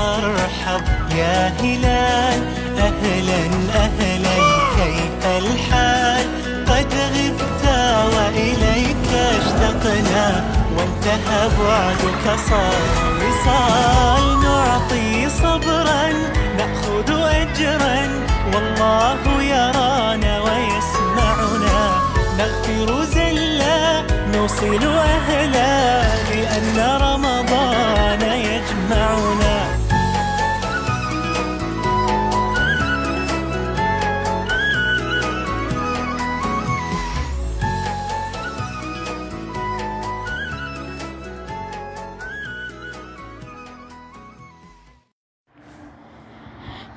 مرحب يا هلال أهلا أهلا كيف الحال قد غبت وإليك اشتقنا وانتهى بعدك صار وصال نعطي صبرا نأخذ أجرا والله يرانا ويسمعنا نغفر زلا نوصل أهلا لأن رمضان يجمعنا.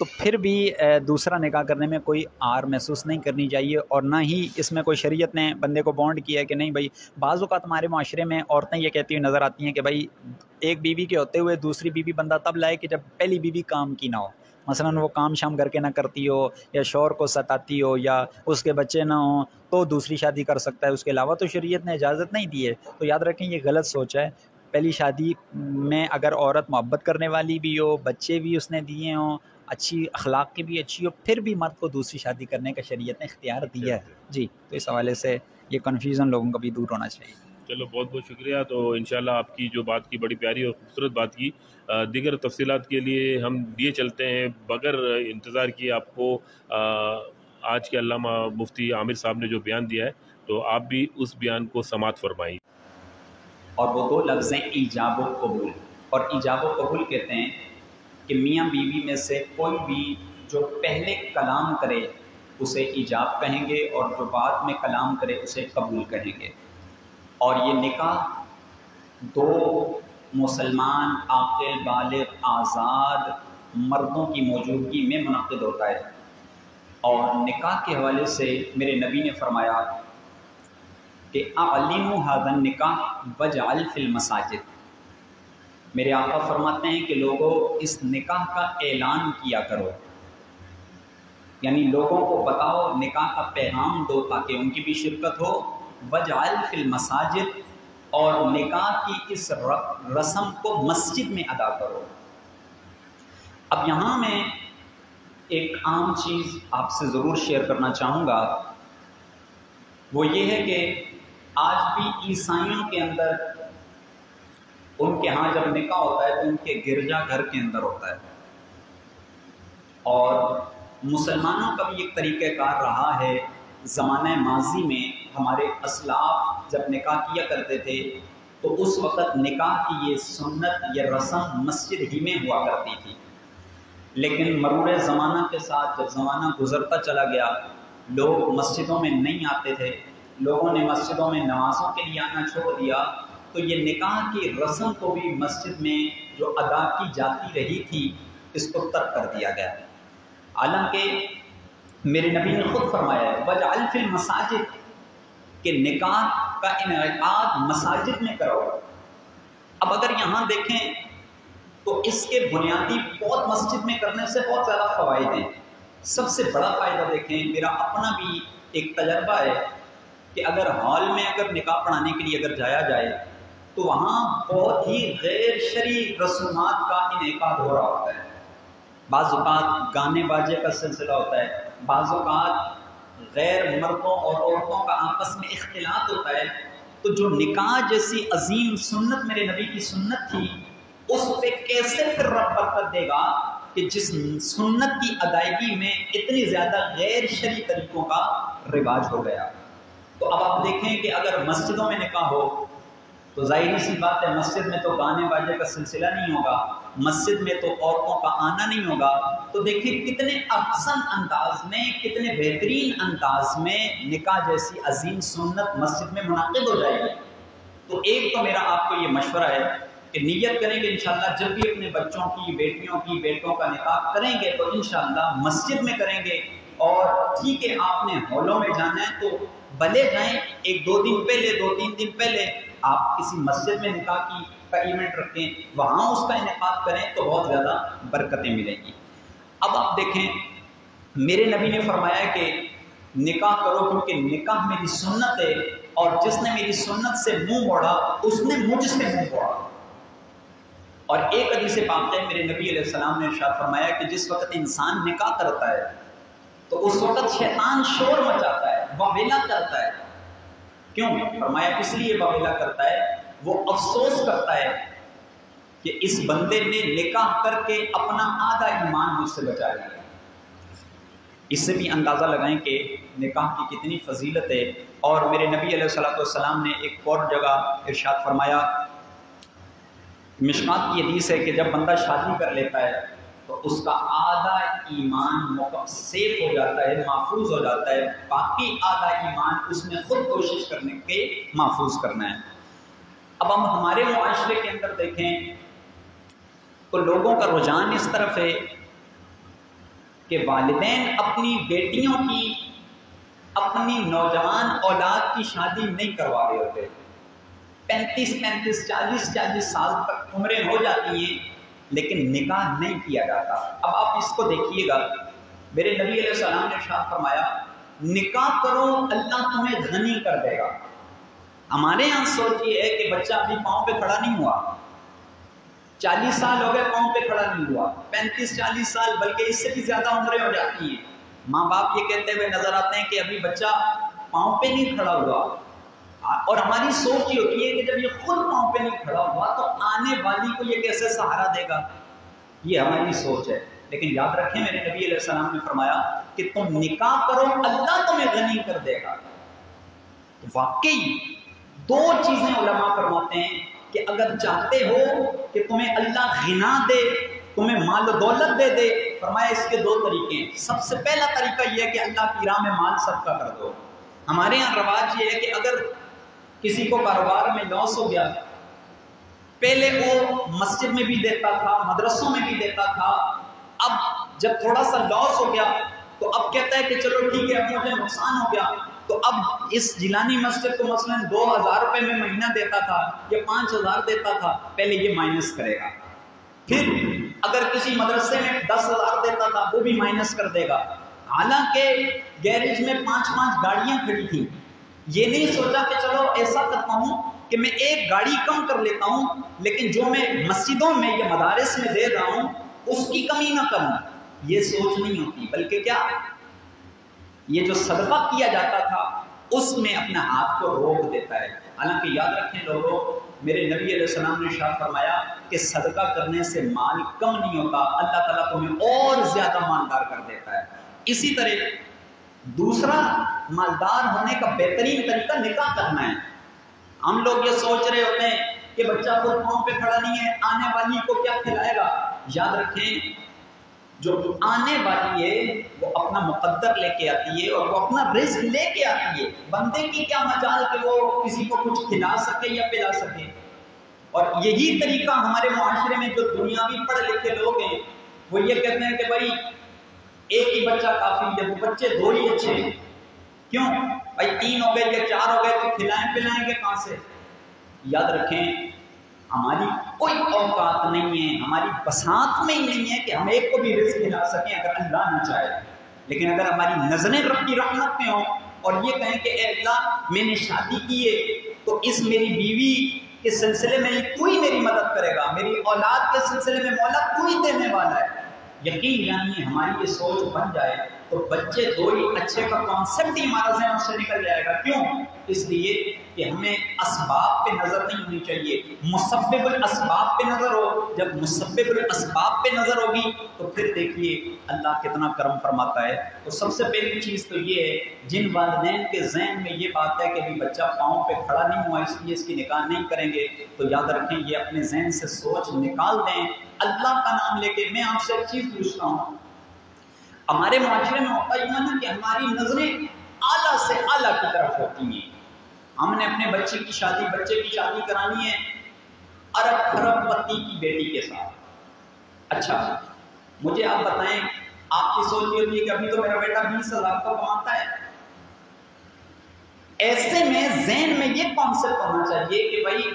تو پھر بھی دوسرا نکاح کرنے میں کوئی آر محسوس نہیں کرنی چاہیے، اور نہ ہی اس میں کوئی شریعت نے بندے کو بانڈ کیا ہے کہ نہیں بھائی. بعض اوقات ہمارے معاشرے میں عورتیں یہ کہتی ہوئی نظر آتی ہیں کہ بھائی ایک بیوی کے ہوتے ہوئے دوسری بیوی بندہ تب لائے کہ جب پہلی بیوی کام کی نہ ہو، مثلا وہ کام شام کر کے نہ کرتی ہو، یا شوہر کو ستاتی ہو، یا اس کے بچے نہ ہوں، تو دوسری شادی کر سکتا ہے. اس کے علاوہ تو شریعت نے اجازت نہیں دی ہے. تو یاد رکھیں یہ غلط سوچ ہے. پہلی شادی میں اگر عورت محبت کرنے والی بھی ہو، بچے بھی اس نے دیے ہوں، اچھی اخلاق کی بھی اچھی ہو، پھر بھی مرد کو دوسری شادی کرنے کا شریعت نے اختیار دیا ہے. جی تو اس حوالے سے یہ کنفیوژن لوگوں کا بھی دور ہونا چاہیے. چلو بہت بہت شکریہ. تو انشاءاللہ آپ کی جو بات کی بڑی پیاری اور خوبصورت بات کی. دیگر تفصیلات کے لیے ہم دیے چلتے ہیں بغیر انتظار کیے آپ کو آج کے علامہ مفتی عامر صاحب نے جو بیان دیا ہے، تو آپ بھی اس بیان کو سماعت فرمائیں. اور وہ دو لفظ ہیں ایجاب و قبول. اور ایجاب و قبول کہتے ہیں کہ میاں بیوی میں سے کوئی بھی جو پہلے کلام کرے اسے ایجاب کہیں گے، اور جو بعد میں کلام کرے اسے قبول کہیں گے. اور یہ نکاح دو مسلمان عاقل بالغ آزاد مردوں کی موجودگی میں منعقد ہوتا ہے. اور نکاح کے حوالے سے میرے نبی نے فرمایا کہ اعلنوا ھذا النکاح واجعل فی المساجد. میرے آقا فرماتے ہیں کہ لوگوں اس نکاح کا اعلان کیا کرو، یعنی لوگوں کو بتاؤ، نکاح کا پیغام دو تاکہ ان کی بھی شرکت ہو. واجعل فی المساجد، اور نکاح کی اس رسم کو مسجد میں ادا کرو. اب یہاں میں ایک عام چیز آپ سے ضرور شیئر کرنا چاہوں گا، وہ یہ ہے کہ آج بھی عیسائیوں کے اندر ان کے ہاں جب نکاح ہوتا ہے تو ان کے گرجا گھر کے اندر ہوتا ہے. اور مسلمانوں کا بھی ایک طریقہ کار رہا ہے. زمانہ ماضی میں ہمارے اسلاف جب نکاح کیا کرتے تھے تو اس وقت نکاح کی یہ سنت، یہ رسم مسجد ہی میں ہوا کرتی تھی. لیکن مرور زمانہ کے ساتھ جب زمانہ گزرتا چلا گیا، لوگ مسجدوں میں نہیں آتے تھے، لوگوں نے مسجدوں میں نمازوں کے لیے آنا چھوڑ دیا، تو یہ نکاح کی رسم کو بھی مسجد میں جو ادا کی جاتی رہی تھی اس کو ترک کر دیا گیا. حالانکہ میرے نبی نے خود فرمایا ہے وَاجْعَلْ فِي الْمَسَاجِدِ کہ نکاح کا انعقاد مساجد میں کرو. اب اگر یہاں دیکھیں تو اس کے بنیادی بہت مسجد میں کرنے سے بہت زیادہ فوائد ہیں. سب سے بڑا فائدہ دیکھیں، میرا اپنا بھی ایک تجربہ ہے کہ اگر ہال میں اگر نکاح پڑھانے کے لیے اگر جایا جائے تو وہاں بہت ہی غیر شرعی رسومات کا انعقاد ہو رہا ہوتا ہے. بعض اوقات گانے باجے کا سلسلہ ہوتا ہے، بعض اوقات غیر مردوں اور عورتوں کا آپس میں اختلاط ہوتا ہے. تو جو نکاح جیسی عظیم سنت میرے نبی کی سنت تھی، اس پہ کیسے پھر رب برکت دے گا کہ جس سنت کی ادائیگی میں اتنی زیادہ غیر شرعی طریقوں کا رواج ہو گیا. تو اب آپ دیکھیں کہ اگر مسجدوں میں نکاح ہو تو ظاہری سی بات ہے مسجد میں تو گانے باجے کا سلسلہ نہیں ہوگا، مسجد میں تو عورتوں کا آنا نہیں ہوگا. تو دیکھیں کتنے احسن انداز میں، کتنے بہترین انداز میں نکاح جیسی عظیم سنت مسجد میں منعقد ہو جائے گی. تو ایک تو میرا آپ کو یہ مشورہ ہے کہ نیت کریں گے انشاءاللہ جب بھی اپنے بچوں کی، بیٹیوں کی، بیٹوں کا نکاح کریں گے تو انشاءاللہ مسجد میں کریں گے. اور ٹھیک ہے آپ نے ہالوں میں جانا ہے تو بھلے جائیں، ایک دو دن پہلے، دو تین دن پہلے آپ کسی مسجد میں نکاح کا ایونٹ رکھیں، وہاں اس کا انعقاد کریں تو بہت زیادہ برکتیں ملیں گی. اب آپ دیکھیں میرے نبی نے فرمایا کہ نکاح کرو کیونکہ نکاح میری سنت ہے، اور جس نے میری سنت سے منہ موڑا اس نے مجھ سے منہ موڑا. اور ایک حدیث پاک ہے میرے نبی علیہ السلام نے ارشاد فرمایا کہ جس وقت انسان نکاح کرتا ہے تو اس وقت شیطان شور مچاتا ہے، واویلا کرتا ہے. کیوں؟ فرمایا اس لیے واویلا کرتا ہے، وہ افسوس کرتا ہے کہ اس بندے نے نکاح کر کے اپنا آدھا ایمان مجھ سے بچا لیا. اس سے بھی اندازہ لگائیں کہ نکاح کی کتنی فضیلت ہے. اور میرے نبی علیہ السلام نے ایک اور جگہ ارشاد فرمایا، مشکات کی حدیث ہے کہ جب بندہ شادی کر لیتا ہے تو اس کا آدھا ایمان سیف ہو جاتا ہے، محفوظ ہو جاتا ہے، باقی آدھا ایمان اس میں خود کوشش کرنے کے محفوظ کرنا ہے. اب ہم ہمارے معاشرے کے اندر دیکھیں تو لوگوں کا رجحان اس طرف ہے کہ والدین اپنی بیٹیوں کی، اپنی نوجوان اولاد کی شادی نہیں کروا رہے ہوتے. 35 40 سال تک عمریں ہو جاتی ہیں لیکن نکاح نہیں کیا جاتا. اب آپ اس کو دیکھیے گا، میرے نبی علیہ السلام نے ارشاد فرمایا نکاح کرو اللہ تمہیں غنی کر دے گا. ہمارے یہاں سوچ یہ ہے کہ بچہ ابھی پاؤں پہ کھڑا نہیں ہوا، 40 سال ہو گئے پاؤں پہ کھڑا نہیں ہوا، 35 40 سال بلکہ اس سے بھی زیادہ عمریں ہو جاتی ہیں. ماں باپ یہ کہتے ہوئے نظر آتے ہیں کہ ابھی بچہ پاؤں پہ نہیں کھڑا ہوا، اور ہماری سوچ یہ ہوتی ہے کہ جب یہ خود پاؤں پہ نہیں کھڑا ہوا تو آنے والی کو یہ کیسے سہارا دے گا. یہ ہماری سوچ ہے. لیکن یاد رکھیں میرے نبی علیہ السلام نے فرمایا کہ تم نکاح کرو اللہ تمہیں غنی کر دے گا. واقعی 2 چیزیں علماء فرماتے ہیں کہ اگر چاہتے ہو کہ تمہیں اللہ غنا دے، تمہیں مال و دولت دے دے، فرمایا اس کے 2 طریقے ہیں. سب سے پہلا طریقہ یہ ہے کہ اللہ کی راہ میں مال صدقہ کر دو. ہمارے یہاں رواج یہ ہے کہ اگر کسی کو کاروبار میں لاس ہو گیا، پہلے وہ مسجد میں بھی دیتا تھا، مدرسوں میں بھی دیتا تھا، اب جب تھوڑا سا لاس ہو گیا تو اب کہتا ہے کہ چلو ٹھیک ہے اب مجھے نقصان ہو گیا تو اب اس جیلانی مسجد کو مثلا 2000 روپے میں مہینہ دیتا تھا یا 5000 دیتا تھا، پہلے یہ مائنس کرے گا. پھر اگر کسی مدرسے میں 10,000 دیتا تھا وہ بھی مائنس کر دے گا. حالانکہ گیریج میں 5 گاڑیاں کھڑی تھیں، یہ نہیں سوچا کہ چلو ایسا کرتا ہوں کہ میں ایک گاڑی کم کر لیتا ہوں لیکن جو میں مسجدوں میں یا مدارس میں دے رہا ہوں اس کی کمی نہ کروں. یہ سوچ نہیں ہوتی، بلکہ کیا یہ جو صدقہ کیا جاتا تھا اس میں اپنا ہاتھ کو روک دیتا ہے. حالانکہ یاد رکھیں لوگوں، میرے نبی علیہ السلام نے ارشاد فرمایا کہ صدقہ کرنے سے مال کم نہیں ہوتا، اللہ تعالیٰ تمہیں اور زیادہ مالدار کر دیتا ہے. اسی طرح دوسرا مالدار ہونے کا بہترین طریقہ نکاح کرنا ہے. ہم لوگ یہ سوچ رہے ہوتے ہیں کہ بچہ خود پاؤں پہ کھڑا نہیں ہے، آنے والی کو کیا کھلائے گا. یاد رکھیں جو آنے والی ہے وہ اپنا مقدر لے کے آتی ہے اور وہ اپنا رزق لے کے آتی ہے. بندے کی کیا مجال کہ وہ کسی کو کچھ کھلا سکے یا پلا سکے. اور یہی طریقہ ہمارے معاشرے میں جو دنیاوی پڑھے لکھے لوگ ہیں وہ یہ کہتے ہیں کہ بھائی ایک ہی بچہ کافی ہے، وہ بچے 2 ہی اچھے ہیں. کیوں بھائی 3 ہو گئے یا 4 ہو گئے تو کھلائیں پلائیں گے کہاں سے. یاد رکھیں ہماری کوئی اوقات نہیں ہے، ہماری بساط میں ہی نہیں ہے کہ ہم ایک کو بھی رزق کھلا سکیں اگر اللہ نہ چاہے. لیکن اگر ہماری نظریں رب کی رحمت میں ہوں اور یہ کہیں کہ اے اللہ میں نے شادی کی ہے تو اس میری بیوی کے سلسلے میں تو ہی میری مدد کرے گا، میری اولاد کے سلسلے میں مولا تو ہی دینے والا ہے، یقین جانیے ہماری یہ سوچ بن جائے تو بچے 2 ہی اچھے کا کانسیپٹ ہی ہمارا ذہن سے نکل جائے گا. کیوں؟ اس لیے کہ ہمیں اسباب پہ نظر نہیں ہونی چاہیے، مسبب الاسباب پہ نظر ہو. جب مسبب الاسباب پہ نظر ہوگی تو پھر دیکھیے اللہ کتنا کرم فرماتا ہے. تو سب سے پہلی چیز تو یہ ہے جن والدین کے ذہن میں یہ بات ہے کہ ابھی بچہ پاؤں پہ کھڑا نہیں ہوا اس لیے اس کی نکاح نہیں کریں گے تو یاد رکھیں یہ اپنے ذہن سے سوچ نکال دیں. اللہ کا نام لے کے میں آپ سے ایک چیز پوچھتا ہوں، ہمارے معاشرے میں ہوتا یہ ہے کہ ہماری نظریں اعلیٰ سے اعلیٰ کی طرف ہوتی ہیں. ہم نے اپنے بچے کی شادی کرانی ہے ارب خرب پتی کی بیٹی کے ساتھ. اچھا مجھے آپ بتائیں، آپ کی سوچ یہ ہوتی ہے کہ ابھی تو میرا بیٹا 20,000 کا کماتا ہے. ایسے میں ذہن میں یہ کانسیپٹ ہونا چاہیے کہ بھائی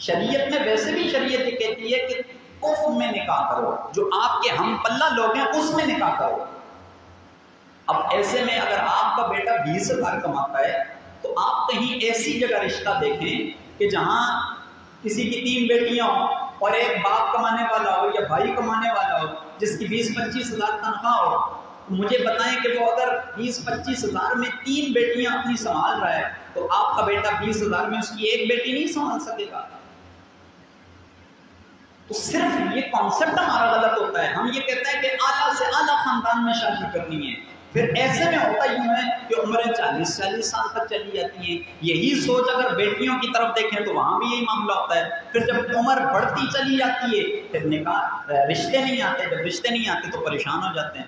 شریعت میں ویسے بھی شریعت یہ کہتی ہے کہ کف میں نکاح کرو، جو آپ کے ہم پلہ لوگ ہیں اس میں نکاح کرو. اب ایسے میں اگر آپ کا بیٹا 20,000 کماتا ہے تو آپ کہیں ایسی جگہ رشتہ دیکھیں کہ جہاں کسی کی 3 بیٹیاں ہوں اور ایک باپ کمانے والا ہو یا بھائی کمانے والا ہو جس کی 20-25 ہزار تنخواہ ہو. مجھے بتائیں کہ وہ اگر 20-25 ہزار میں 3 بیٹیاں اپنی سنبھال رہا ہے تو آپ کا بیٹا 20,000 میں اس کی ایک بیٹی نہیں سنبھال سکے گا. تو صرف یہ کانسیپٹ ہمارا غلط ہوتا ہے. ہم یہ کہتے ہیں کہ اعلیٰ سے اعلیٰ خاندان میں شادی کرنی ہے، پھر ایسے میں ہوتا یوں ہے کہ عمریں 40 سال تک چلی جاتی ہیں. یہی سوچ اگر بیٹیوں کی طرف دیکھیں تو وہاں بھی یہی معاملہ ہوتا ہے. پھر جب عمر بڑھتی چلی جاتی ہے پھر نکاح رشتے نہیں آتے، جب رشتے نہیں آتے تو پریشان ہو جاتے ہیں.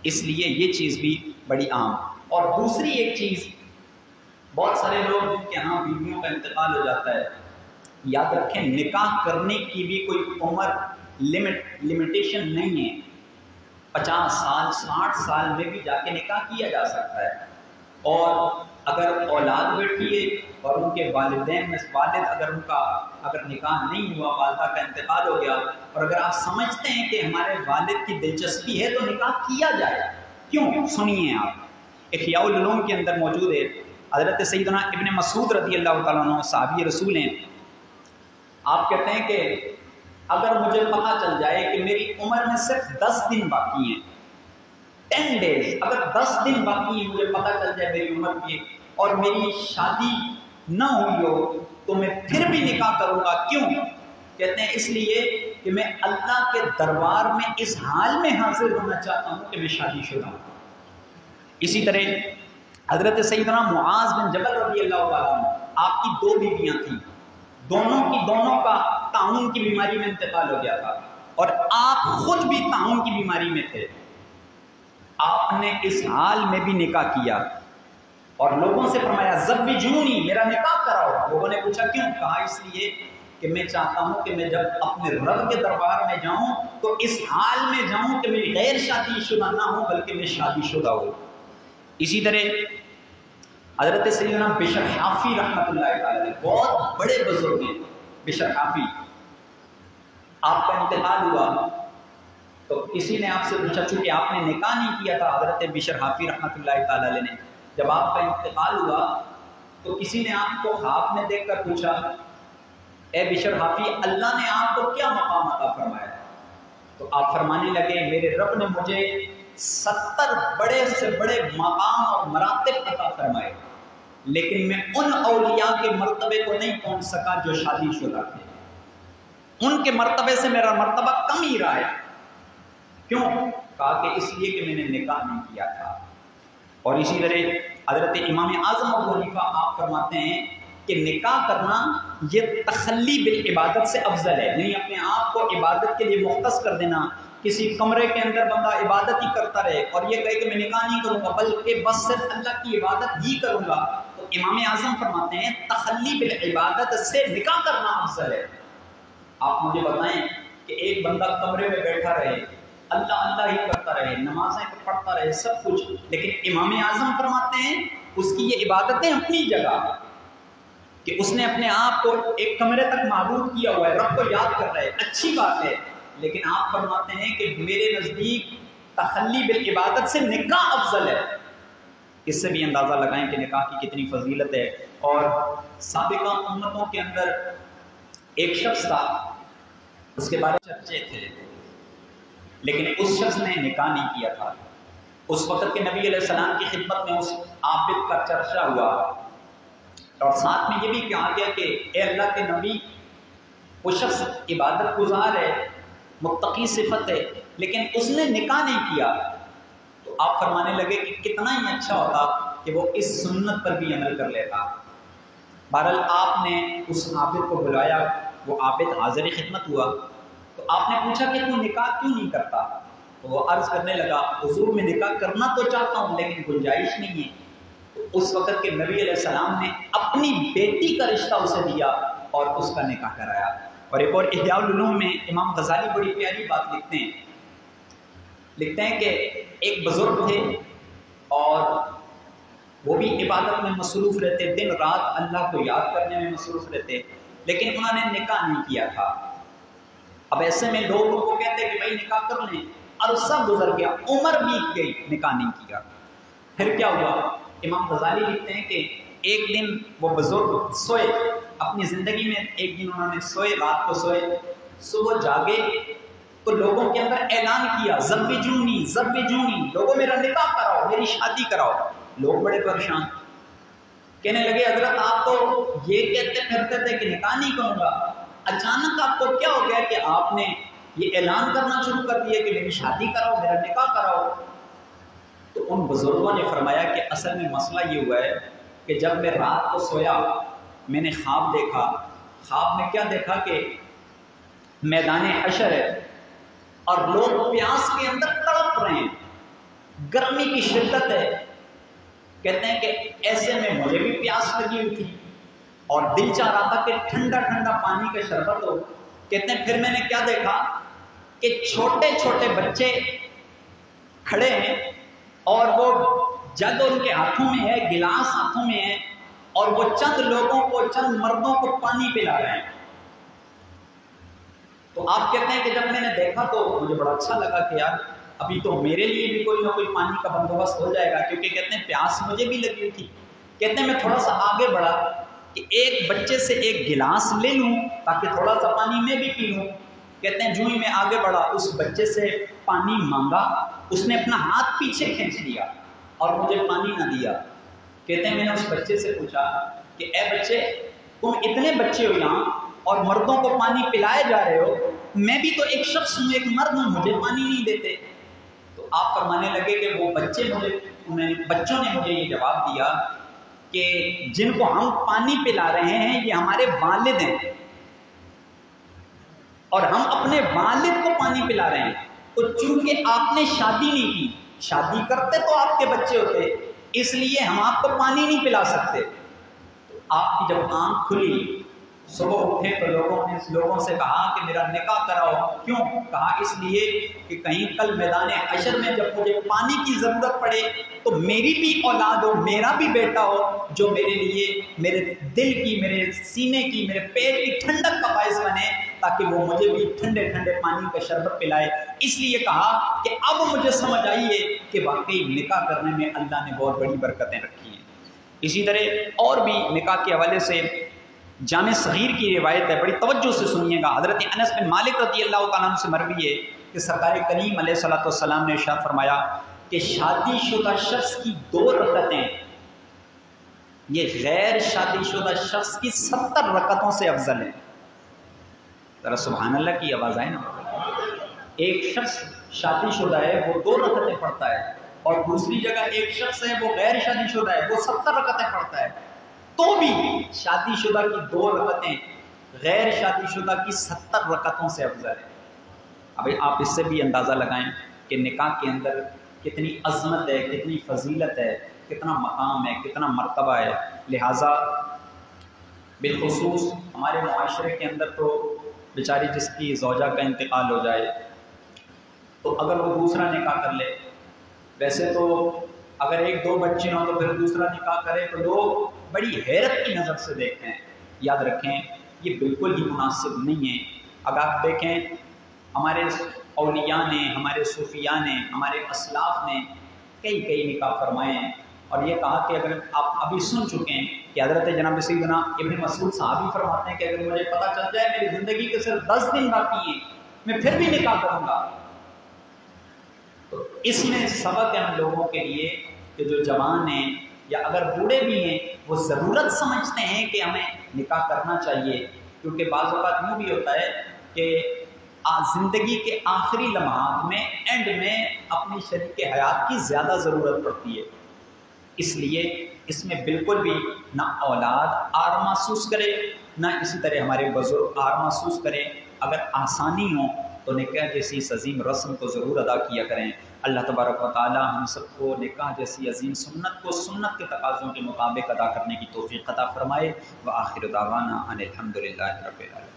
اس لیے یہ چیز بھی بڑی عام. اور دوسری ایک چیز، بہت سارے لوگ جن کے ہاں بیویوں کا انتقال ہو جاتا ہے، یاد رکھیں نکاح کرنے کی بھی کوئی عمر لمیٹیشن نہیں ہے. 50 سال 60 سال میں بھی جا کے نکاح کیا جا سکتا ہے. اور اگر اولاد بیٹھی ہے اور ان کے والدین میں والد اگر نکاح نہیں ہوا، والدہ کا انتقال ہو گیا، اور اگر آپ سمجھتے ہیں کہ ہمارے والد کی دلچسپی ہے تو نکاح کیا جائے. کیوں؟ سنیے آپ، احیاء العلوم کے اندر موجود ہے. حضرت سیدنا ابن مسعود رضی اللہ تعالیٰ عنہ صحابی رسول ہیں. آپ کہتے ہیں کہ اگر مجھے پتہ چل جائے کہ میری عمر میں صرف 10 دن باقی ہیں، 10 days، اگر 10 دن باقی ہیں، مجھے پتہ چل جائے میری عمر کی اور میری شادی نہ ہوئی ہو تو میں پھر بھی نکاح کروں گا. کیوں؟ کہتے ہیں اس لیے کہ میں اللہ کے دربار میں اس حال میں حاضر ہونا چاہتا ہوں کہ میں شادی شدہ ہوں. اسی طرح حضرت سیدنا معاذ بن جبل رضی اللہ تعالیٰ عنہ، آپ کی 2 بیویاں تھیں، دونوں کا طاعون کی بیماری میں انتقال ہو گیا تھا اور آپ خود بھی طاعون کی بیماری میں تھے. آپ نے اس حال میں بھی نکاح کیا اور لوگوں سے فرمایا زوجونی، میرا نکاح کراؤ. لوگوں نے پوچھا کیوں؟ کہا اس لیے کہ میں چاہتا ہوں کہ میں جب اپنے رب کے دربار میں جاؤں تو اس حال میں جاؤں کہ میری غیر شادی شدہ نہ ہوں بلکہ میں شادی شدہ ہوں. اسی طرح حضرت سیدنا بشر حافی رحمۃ اللہ تعالی، بہت بڑے بزرگ ہیں بشر حافی. آپ کا انتقال ہوا تو کسی نے آپ سے پوچھا، چونکہ آپ نے نکاح نہیں کیا تھا، حضرت بشر حافی رحمۃ اللہ تعالی علیہ نے جب آپ کا انتقال ہوا تو کسی نے آپ کو خواب میں دیکھ کر پوچھا، اے بشر حافی، اللہ نے آپ کو کیا مقام عطا فرمایا؟ تو آپ فرمانے لگے، میرے رب نے مجھے 70 بڑے سے بڑے مقام اور مراتب عطا فرمائے، لیکن میں ان اولیاء کے مرتبے کو نہیں پہنچ سکا جو شادی شدہ تھے. ان کے مرتبے سے میرا مرتبہ کم ہی رہا ہے. کیوں؟ کہا کہ اس لیے کہ میں نے نکاح نہیں کیا تھا. اور اسی طرح حضرت امام اعظم ابو حنیفہ آپ فرماتے ہیں کہ نکاح کرنا یہ تخلی بالعبادت سے افضل ہے. یعنی اپنے آپ کو عبادت کے لیے مختص کر دینا، کسی کمرے کے اندر بندہ عبادت ہی کرتا رہے اور یہ کہے کہ میں نکاح نہیں کروں گا بلکہ بس صرف اللہ کی عبادت ہی کروں گا. تو امام اعظم فرماتے ہیں تخلی بالعبادت سے نکاح کرنا افضل ہے. آپ مجھے بتائیں کہ ایک بندہ کمرے میں بیٹھا رہے، اللہ اللہ ہی کرتا رہے، نمازیں پڑھتا رہے، سب کچھ، لیکن امام اعظم فرماتے ہیں اس کی یہ عبادتیں اپنی جگہ کہ اس نے اپنے آپ کو ایک کمرے تک معبود کیا ہوا ہے، رب کو یاد کر رہا ہے، اچھی بات ہے. لیکن آپ فرماتے ہیں کہ میرے نزدیک تخلی بالعبادت سے نکاح افضل ہے. اس سے بھی اندازہ لگائیں کہ نکاح کی کتنی فضیلت ہے. اور سابقہ امتوں کے اندر ایک شخص تھا، اس کے بارے میں چرچے تھے، لیکن اس شخص نے نکاح نہیں کیا تھا. اس وقت کے نبی علیہ السلام کی خدمت میں اس عابد کا چرچا ہوا اور ساتھ میں یہ بھی کہا گیا کہ اے اللہ کے نبی، وہ شخص عبادت گزار ہے، متقی صفت ہے، لیکن اس نے نکاح نہیں کیا. تو آپ فرمانے لگے کہ کتنا ہی اچھا ہوتا کہ وہ اس سنت پر بھی عمل کر لیتا. بہرحال آپ نے اس عابد کو بلایا، وہ عابد حاضر خدمت ہوا. تو آپ نے پوچھا کہ تو نکاح کیوں نہیں کرتا؟ تو وہ عرض کرنے لگا، حضور میں نکاح کرنا تو چاہتا ہوں لیکن گنجائش نہیں ہے. تو اس وقت کے نبی علیہ السلام نے اپنی بیٹی کا رشتہ اسے دیا اور اس کا نکاح کرایا. اور ایک اور احیاء العلوم میں امام غزالی بڑی پیاری بات لکھتے ہیں کہ ایک بزرگ تھے اور وہ بھی عبادت میں مصروف رہتے، دن رات اللہ کو یاد کرنے میں مصروف رہتے، لیکن انہوں نے نکاح نہیں کیا تھا. اب ایسے میں لوگ ان کو کہتے کہ بھائی نکاح کر لیں، عرصہ گزر گیا، عمر بیت گئی، نکاح نہیں کیا. پھر کیا ہوا؟ امام غزالی لکھتے ہیں کہ ایک دن وہ بزرگ سوئے، اپنی زندگی میں ایک دن انہوں نے سوئے، رات کو سوئے، صبح جاگے تو لوگوں کے اندر اعلان کیا، زوجونی زوجونی، لوگوں میرا نکاح کراؤ، میری شادی کراؤ. لوگ بڑے پریشان، کہنے لگے حضرت آپ تو یہ کہتے پھرتے تھے کہ نکاح نہیں کروں گا، اچانک آپ کو کیا ہو گیا کہ آپ نے یہ اعلان کرنا شروع کر دیا کہ میری شادی کراؤ، میرا نکاح کراؤ؟ تو ان بزرگوں نے فرمایا کہ اصل میں مسئلہ یہ ہوا ہے کہ جب میں رات کو سویا میں نے خواب دیکھا. خواب میں کیا دیکھا کہ میدان حشر ہے اور لوگ پیاس کے اندر تڑپ رہے ہیں، گرمی کی شدت ہے. کہتے ہیں کہ ایسے میں مجھے بھی پیاس لگی ہوئی تھی اور دل چاہ رہا تھا کہ ٹھنڈا ٹھنڈا پانی کا شربت ہو. کہتے ہیں پھر میں نے کیا دیکھا کہ چھوٹے چھوٹے بچے کھڑے ہیں اور وہ جگ ان کے ہاتھوں میں ہے، گلاس ہاتھوں میں ہے، اور وہ چند لوگوں کو، چند مردوں کو پانی پلا رہے ہیں۔ تو آپ کہتے ہیں کہ جب میں نے دیکھا تو مجھے بڑا اچھا لگا کہ یار ابھی تو میرے لیے بھی کوئی نہ کوئی پانی کا بندوبست ہو جائے گا، کیونکہ کہتے ہیں پیاس مجھے بھی لگی ہوئی تھی۔ کہتے ہیں میں تھوڑا سا آگے بڑھا کہ ایک بچے سے ایک گلاس لے لوں تاکہ تھوڑا سا پانی میں بھی پی لوں۔ کہتے ہیں جو ہی میں آگے بڑھا اس بچے سے پانی مانگا، اس نے اپنا ہاتھ پیچھے کھینچ لیا اور مجھے پانی نہ دیا۔ کہتے ہیں میں نے اس بچے سے پوچھا کہ اے بچے، تم اتنے بچے ہو یہاں اور مردوں کو پانی پلائے جا رہے ہو، میں بھی تو ایک شخص ہوں، ایک مرد ہوں، مجھے پانی نہیں دیتے؟ تو آپ فرمانے لگے کہ وہ بچوں نے مجھے یہ جواب دیا کہ جن کو ہم پانی پلا رہے ہیں یہ ہمارے والد ہیں، اور ہم اپنے والد کو پانی پلا رہے ہیں۔ تو چونکہ آپ نے شادی نہیں کی، شادی کرتے تو آپ کے بچے ہوتے، اس لیے ہم آپ کو پانی نہیں پلا سکتے۔ تو آپ کی جب آنکھ کھلی، صبح اٹھے تو لوگوں سے کہا کہ میرا نکاح کراؤ۔ کیوں؟ کہا اس لیے کہ کہیں کل میدان حشر میں جب مجھے پانی کی ضرورت پڑے تو میری بھی اولاد ہو، میرا بھی بیٹا ہو، جو میرے لیے میرے دل کی، میرے سینے کی، میرے پیٹ کی ٹھنڈک کا باعث بنے، تاکہ وہ مجھے بھی ٹھنڈے ٹھنڈے پانی کا شربت پلائے۔ اس لیے کہا کہ اب مجھے سمجھ آئی ہے کہ واقعی نکاح کرنے میں اللہ نے بہت بڑی برکتیں رکھی ہیں۔ اسی طرح اور بھی نکاح کے حوالے سے جامع صغیر کی روایت ہے، بڑی توجہ سے سنیے گا۔ حضرت انس بن مالک رضی اللہ تعالیٰ عنہ سے مروی ہے کہ سرکار کریم علیہ الصلوۃ والسلام نے ارشاد فرمایا کہ شادی شدہ شخص کی 2 رکعتیں یہ غیر شادی شدہ شخص کی 70 رکعتوں سے افضل ہیں۔ ذرا سبحان اللہ کی آواز آئے نا۔ ایک شخص شادی شدہ ہے، وہ 2 رکعتیں پڑھتا ہے، اور دوسری جگہ ایک شخص ہے وہ غیر شادی شدہ ہے، وہ 70 رکعتیں پڑھتا ہے، تو بھی شادی شدہ کی 2 رکعتیں غیر شادی شدہ کی 70 رکعتوں سے افضل ہے۔ ابھی آپ اس سے بھی اندازہ لگائیں کہ نکاح کے اندر کتنی عظمت ہے، کتنی فضیلت ہے، کتنا مقام ہے، کتنا مرتبہ ہے۔ لہٰذا بالخصوص ہمارے معاشرے کے اندر تو بیچاری جس کی زوجہ کا انتقال ہو جائے تو اگر وہ دوسرا نکاح کر لے، ویسے تو اگر 1-2 بچے ہوں تو پھر دوسرا نکاح کرے تو لوگ بڑی حیرت کی نظر سے دیکھتے ہیں۔ یاد رکھیں یہ بالکل ہی مناسب نہیں ہے۔ اگر آپ دیکھیں ہمارے اولیاء نے، ہمارے صوفیاء نے، ہمارے اسلاف نے کئی نکاح فرمائے ہیں، اور یہ کہا کہ اگر آپ ابھی سن چکے ہیں کہ حضرت جناب سیدنا ابن مسعود صحابی فرماتے ہیں کہ اگر مجھے پتہ چل جائے میری زندگی کے صرف 10 دن باقی ہیں میں پھر بھی نکاح کروں گا۔ تو اس میں سبق ہے ہم لوگوں کے لیے کہ جو جوان ہیں یا اگر بوڑھے بھی ہیں وہ ضرورت سمجھتے ہیں کہ ہمیں نکاح کرنا چاہیے، کیونکہ بعض اوقات یوں بھی ہوتا ہے کہ زندگی کے آخری لمحات میں، اینڈ میں اپنی شریک حیات کی زیادہ ضرورت پڑتی ہے۔ اس لیے اس میں بالکل بھی نہ اولاد آر محسوس کرے، نہ اسی طرح ہمارے بزرگ آر محسوس کریں۔ اگر آسانی ہو تو نکاح جیسی اس عظیم رسم کو ضرور ادا کیا کریں۔ اللہ تبارک و تعالی ہم سب کو نکاح جیسی عظیم سنت کو سنت کے تقاضوں کے مطابق ادا کرنے کی توفیق عطا فرمائے۔ وآخر دعوانا ان الحمد للہ رب العالمین۔